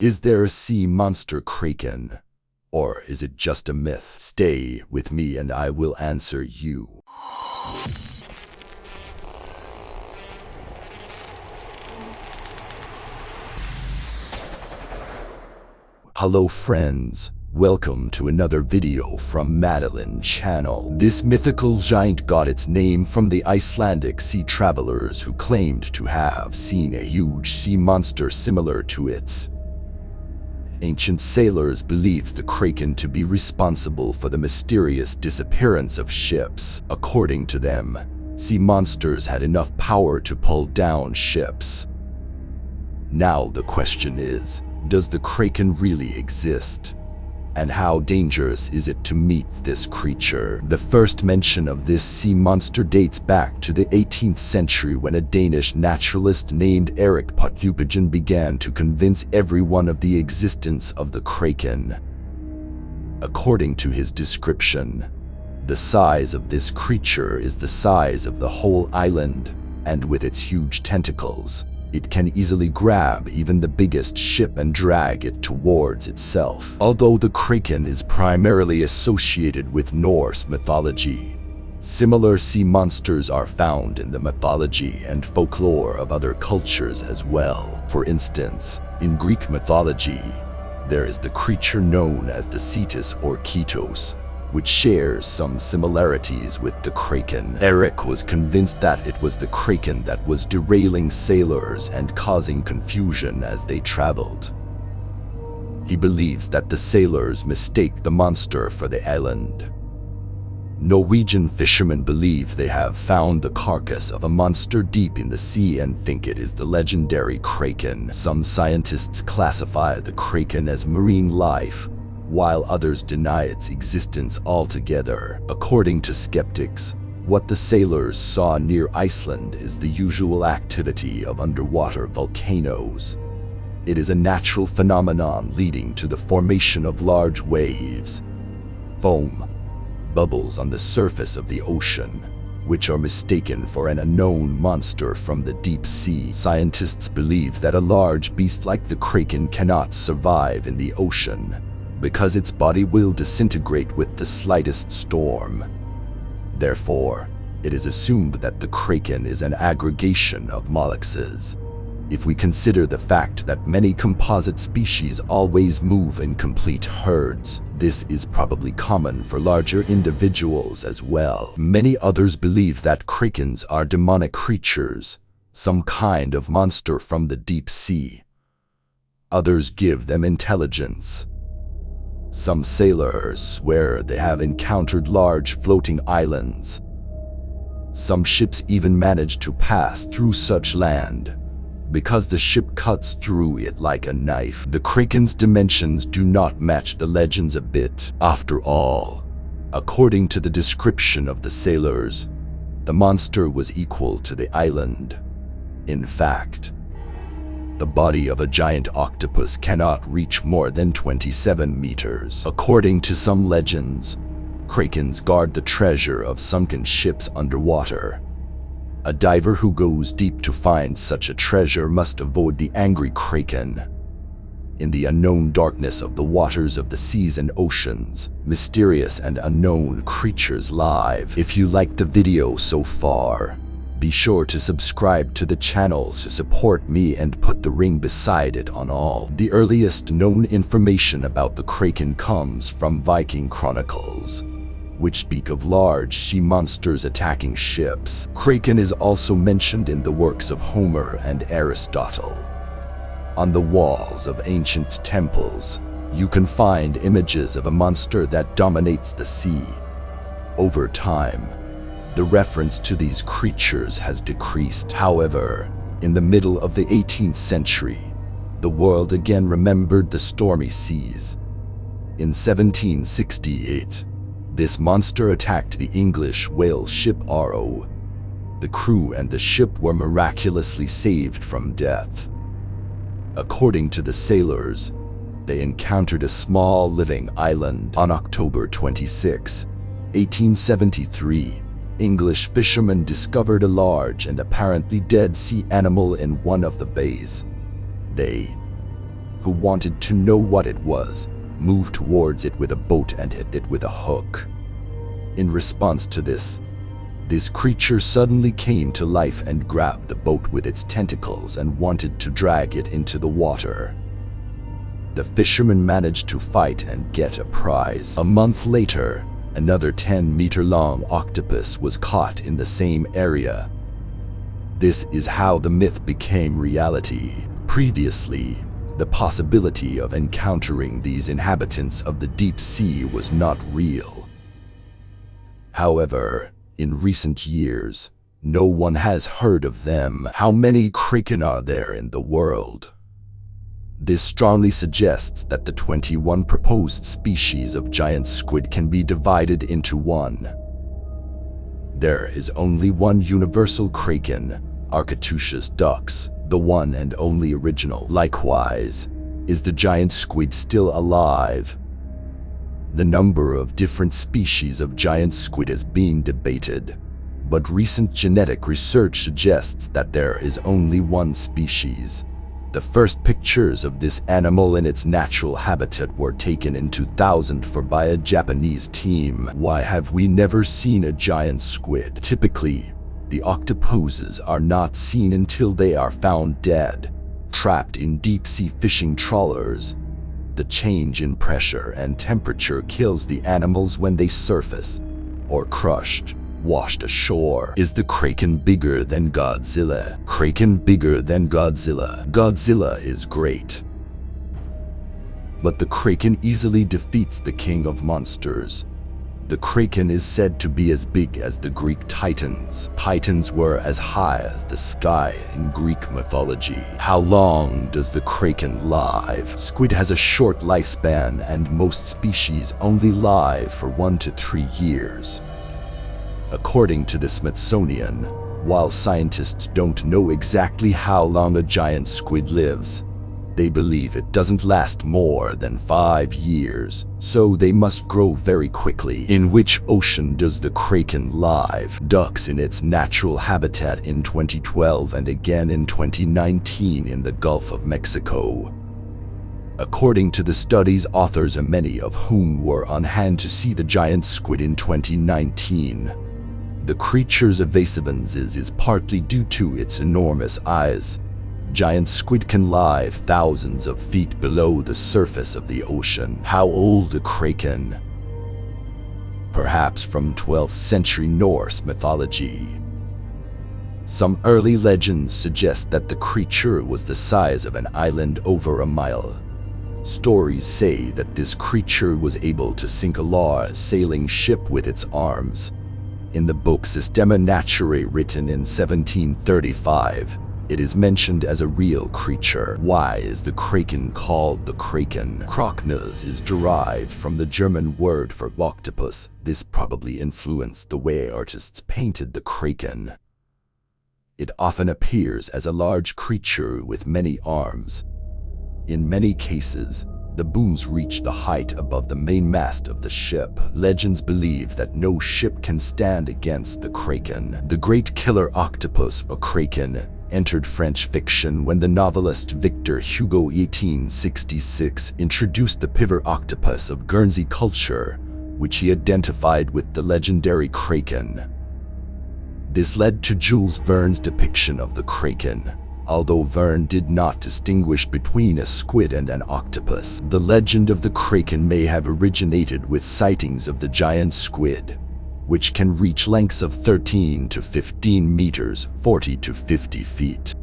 Is there a sea monster Kraken? Or is it just a myth? Stay with me and I will answer you. Hello friends, welcome to another video from Medliyn channel. This mythical giant got its name from the Icelandic sea travelers who claimed to have seen a huge sea monster similar to it. Ancient sailors believed the Kraken to be responsible for the mysterious disappearance of ships. According to them, sea monsters had enough power to pull down ships. Now the question is, does the Kraken really exist? And how dangerous is it to meet this creature? The first mention of this sea monster dates back to the 18th century when a Danish naturalist named Erik Potluppigen began to convince everyone of the existence of the Kraken. According to his description, the size of this creature is the size of the whole island, and with its huge tentacles, it can easily grab even the biggest ship and drag it towards itself. Although the Kraken is primarily associated with Norse mythology, similar sea monsters are found in the mythology and folklore of other cultures as well. For instance, in Greek mythology, there is the creature known as the Cetus or Ketos, which shares some similarities with the Kraken. Erik was convinced that it was the Kraken that was derailing sailors and causing confusion as they traveled. He believes that the sailors mistake the monster for the island. Norwegian fishermen believe they have found the carcass of a monster deep in the sea and think it is the legendary Kraken. Some scientists classify the Kraken as marine life, while others deny its existence altogether. According to skeptics, what the sailors saw near Iceland is the usual activity of underwater volcanoes. It is a natural phenomenon leading to the formation of large waves, foam, bubbles on the surface of the ocean, which are mistaken for an unknown monster from the deep sea. Scientists believe that a large beast like the Kraken cannot survive in the ocean, because its body will disintegrate with the slightest storm. Therefore, it is assumed that the Kraken is an aggregation of mollusks. If we consider the fact that many composite species always move in complete herds, this is probably common for larger individuals as well. Many others believe that Krakens are demonic creatures, some kind of monster from the deep sea. Others give them intelligence. Some sailors swear they have encountered large floating islands. Some ships even manage to pass through such land, because the ship cuts through it like a knife. The Kraken's dimensions do not match the legends a bit. After all, according to the description of the sailors, the monster was equal to the island. In fact, the body of a giant octopus cannot reach more than 27 meters. According to some legends, Krakens guard the treasure of sunken ships underwater. A diver who goes deep to find such a treasure must avoid the angry Kraken. In the unknown darkness of the waters of the seas and oceans, mysterious and unknown creatures live. If you liked the video so far, be sure to subscribe to the channel to support me and put the ring beside it on all. The earliest known information about the Kraken comes from Viking chronicles, which speak of large sea monsters attacking ships. Kraken is also mentioned in the works of Homer and Aristotle. On the walls of ancient temples, you can find images of a monster that dominates the sea. Over time, the reference to these creatures has decreased. However, in the middle of the 18th century, the world again remembered the stormy seas. In 1768, this monster attacked the English whale ship Arrow. The crew and the ship were miraculously saved from death. According to the sailors, they encountered a small living island. On October 26, 1873, English fishermen discovered a large and apparently dead sea animal in one of the bays. They, who wanted to know what it was moved towards it with a boat and hit it with a hook. In response to this creature suddenly came to life and grabbed the boat with its tentacles and wanted to drag it into the water. The fisherman managed to fight and get a prize. A month later, another 10-meter-long octopus was caught in the same area. This is how the myth became reality. Previously, the possibility of encountering these inhabitants of the deep sea was not real. However, in recent years, no one has heard of them. How many Kraken are there in the world? This strongly suggests that the 21 proposed species of giant squid can be divided into one. There is only one universal Kraken, Architeuthis dux, the one and only original. Likewise, is the giant squid still alive? The number of different species of giant squid is being debated, but recent genetic research suggests that there is only one species. The first pictures of this animal in its natural habitat were taken in 2004 by a Japanese team. Why have we never seen a giant squid? Typically, the octopuses are not seen until they are found dead, trapped in deep-sea fishing trawlers. The change in pressure and temperature kills the animals when they surface, or crushed, washed ashore. Is the Kraken bigger than Godzilla? Kraken bigger than Godzilla? Godzilla is great, but the Kraken easily defeats the king of monsters. The Kraken is said to be as big as the Greek Titans. Titans were as high as the sky in Greek mythology. How long does the Kraken live? Squid has a short lifespan, and most species only live for 1 to 3 years. According to the Smithsonian, while scientists don't know exactly how long a giant squid lives, they believe it doesn't last more than 5 years, so they must grow very quickly. In which ocean does the Kraken live? Ducks in its natural habitat in 2012 and again in 2019 in the Gulf of Mexico. According to the study's authors, many of whom were on hand to see the giant squid in 2019, the creature's evasiveness is partly due to its enormous eyes. Giant squid can live thousands of feet below the surface of the ocean. How old a Kraken? Perhaps from 12th century Norse mythology. Some early legends suggest that the creature was the size of an island over a mile. Stories say that this creature was able to sink a large sailing ship with its arms. In the book Systema Naturae, written in 1735, it is mentioned as a real creature. Why is the Kraken called the Kraken? Kroknus is derived from the German word for octopus. This probably influenced the way artists painted the Kraken. It often appears as a large creature with many arms. In many cases, the booms reach the height above the main mast of the ship. Legends believe that no ship can stand against the Kraken. The great killer octopus, or Kraken, entered French fiction when the novelist Victor Hugo 1866 introduced the pivot octopus of Guernsey culture, which he identified with the legendary Kraken. This led to Jules Verne's depiction of the Kraken. Although Verne did not distinguish between a squid and an octopus, the legend of the Kraken may have originated with sightings of the giant squid, which can reach lengths of 13 to 15 meters, 40 to 50 feet.